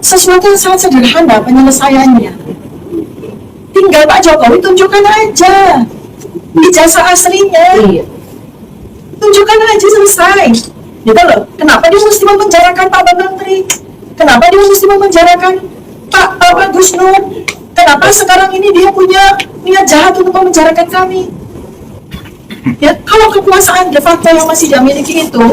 sesuatu yang sangat sederhana penyelesaiannya. Tinggal Pak Jokowi tunjukkan aja ijazah aslinya, tunjukkan aja, selesai. Gitu loh. Kenapa dia mesti memenjarakan Pak Bambang Tri? Kenapa dia mesti memenjarakan Pak Gus Nur? Kenapa sekarang ini dia punya niat jahat untuk memenjarakan kami? Ya, kalau kekuasaan de facto yang masih dia miliki itu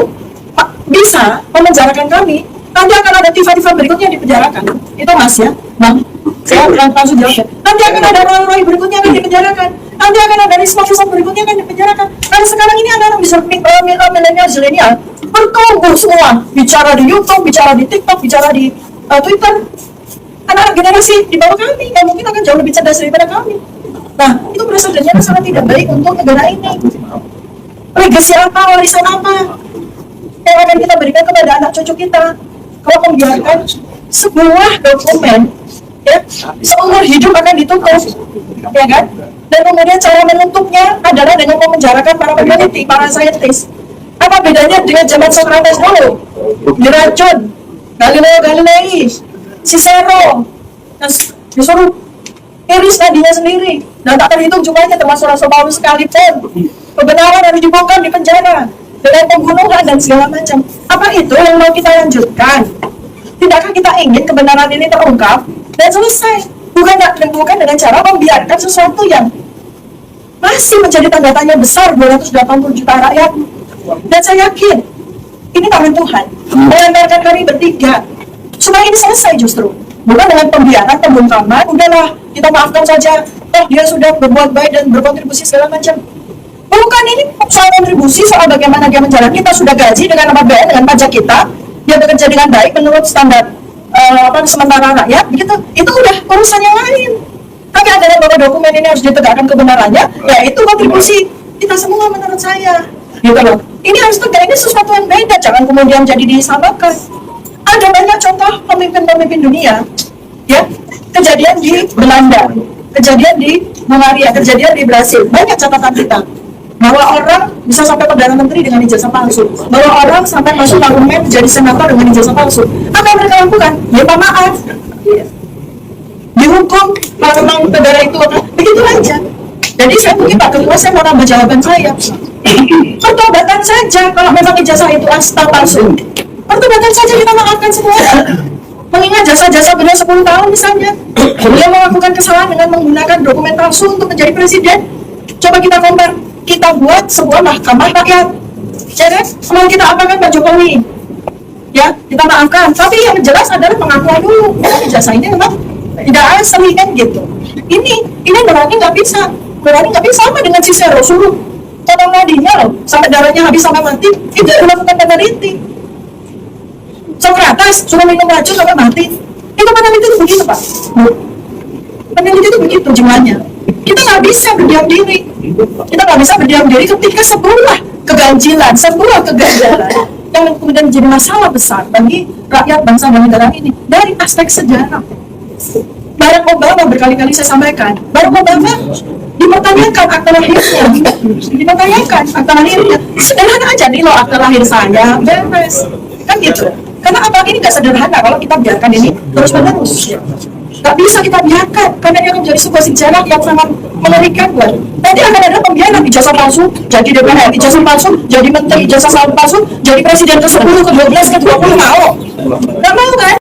bisa memenjarakan kami, nanti akan ada tifa-tifa berikutnya yang dipenjarakan. Itu Mas ya, Bang. Saya langsung jawab. Nanti akan ada Roy berikutnya yang dipenjarakan. Nanti akan ada Risma berikutnya yang dipenjarakan. Karena sekarang ini anak-anak bisa milenial bertumbuh semua, bicara di YouTube, bicara di TikTok, bicara di Twitter. Anak-anak generasi di bawah kami yang mungkin akan jauh lebih cerdas daripada kami. Nah, itu presidennya sangat tidak baik untuk negara ini. Legasi apa, warisan apa yang akan kita berikan kepada anak cucu kita kalau membiarkan sebuah dokumen ya seumur hidup akan ditutup, ya kan? Dan kemudian cara menutupnya adalah dengan memenjarakan para peneliti, para saintis. Apa bedanya dengan zaman Socrates dulu? Diracun, Galileo Galilei, Cicero, dan disuruh iris nadinya sendiri, dan tak terhitung jumlahnya termasuk Rasul Paulus sekalipun. Kebenaran harus dibongkar di penjara dengan pembunuhan dan segala macam. Apa itu yang mau kita lanjutkan? Tidakkah kita ingin kebenaran ini terungkap dan selesai? Bukan dengan cara membiarkan sesuatu yang masih menjadi tanda tanya besar 280 juta rakyat. Dan saya yakin ini tangan Tuhan mengantarkan kami bertiga supaya ini selesai, justru bukan dengan pembiaran, pembungkaman. Udahlah, kita maafkan saja, dia sudah berbuat baik dan berkontribusi segala macam. Bukan, ini soal kontribusi, soal bagaimana dia menjalani. Kita sudah gaji dengan APBN, dengan pajak kita, dia bekerja dengan baik menurut standar sementara rakyat, begitu. Itu udah urusan yang lain. Tapi adalah bahwa dokumen ini harus ditegakkan kebenarannya, ya itu kontribusi kita semua menurut saya. Gitu loh. Ini harus tegak, ini sesuatu yang beda, jangan kemudian jadi disamakan. Ada banyak contoh pemimpin-pemimpin dunia, ya, kejadian di Belanda, kejadian di Hungaria, kejadian di Brasil. Banyak catatan kita bahwa orang bisa sampai perdana menteri dengan ijazah palsu, bahwa orang sampai masuk parlemen jadi senator dengan ijazah palsu. Apa yang mereka lakukan? Ya Pak, maaf, dihukum memang negara itu, begitu aja. Jadi saya mungkin Pak Ketua, saya mau nambah jawaban saya. Pertobatan saja kalau memang ijazah itu asal palsu. Pertobatan saja, kita maafkan semua. Mengingat jasa-jasa beliau 10 tahun misalnya, beliau melakukan kesalahan dengan menggunakan dokumen palsu untuk menjadi presiden. Coba kita compare, kita buat sebuah mahkamah rakyat. Jadi, mau kita apakan Pak Jokowi? Ya, kita maafkan. Tapi yang jelas adalah pengakuan dulu. Ijazah ini memang tidak asli kan gitu. Ini berarti nggak bisa. Berarti nggak bisa, sama dengan Cicero, suruh potong nadinya loh, sampai darahnya habis sampai mati. Itu dilakukan peneliti. Socrates suruh minum racun sampai mati. Itu peneliti itu begitu Pak. Peneliti itu begitu jumlahnya. Kita nggak bisa berdiam diri. Kita nggak bisa berdiam diri ketika sebuah keganjilan, sebuah kegagalan yang kemudian menjadi masalah besar bagi rakyat bangsa dan negara ini dari aspek sejarah. Barack Obama berkali-kali saya sampaikan, Barack Obama dipertanyakan akta lahirnya, dipertanyakan akta lahirnya. Sederhana aja nih loh, akta lahir saya beres, kan gitu. Karena apa, ini nggak sederhana kalau kita biarkan ini terus-menerus. Nggak bisa kita biarkan, karena ini akan menjadi sebuah sejarah yang sangat mengerikan. Nanti akan ada pembiaran ijazah palsu, jadi DPR ijazah palsu, jadi menteri ijazah palsu, jadi presiden ke-10, ke-12, ke-20, mau? Nggak mau kan?